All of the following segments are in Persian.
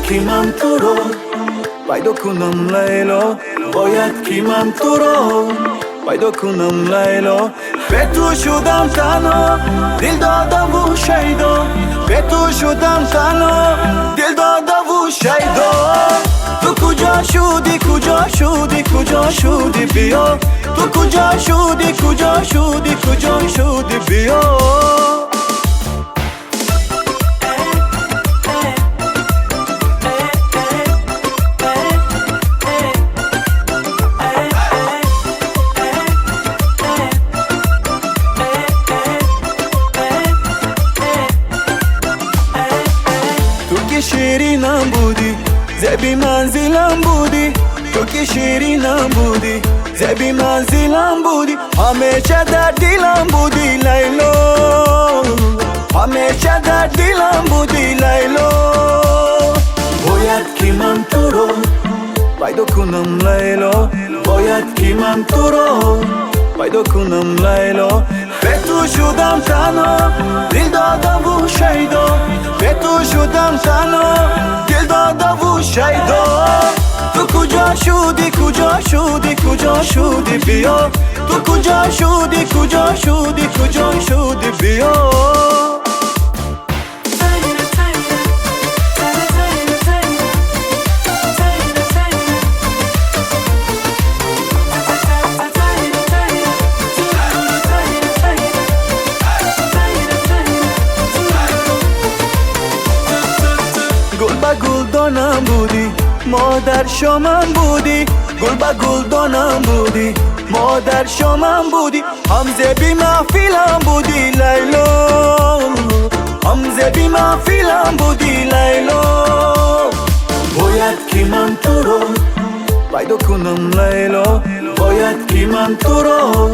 kimam tu ro paydo kunam laylo boyat kimam tu ro paydo kunam laylo betu shudam tano dil dada vu shaydo betu shudam tano dil dada vu shaydo tu kuja shudi biyo tu kuja shudi biyo شیرینم بودی زبی منزلم بودی تو که شیرینم بودی زبی منزلم بودی همیشه در دلم بودی لیلو همیشه در دلم بودی لیلو باید که من تو رو پیدا کنم لیلو باید که من تو رو پیدا کنم لیلو به تو شدم تنها دل دادم و شیدا به تو شدم تنها دل دادم و شیدا تو کجا شدی بیا تو کجا شدی بیا گل دانم بودی مادر شامم بودی گل با گل دانم بودی مادر شامم بودی همزه بی محفیلم بودی لیلو همزه بی محفیلم بودی لیلو باید که من تو رو پیدا کنم لیلو باید که من تو رو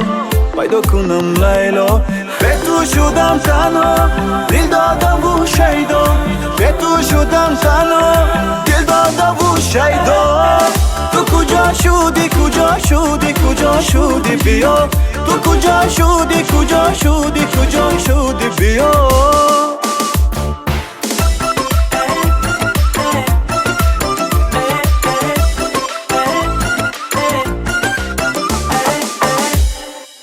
پیدا کنم لیلو به تو شدم تنها دل دادم و شیدا به تو شدم تنها دل دادم و شیدا تو کجا شدی بیا تو کجا شدی بیا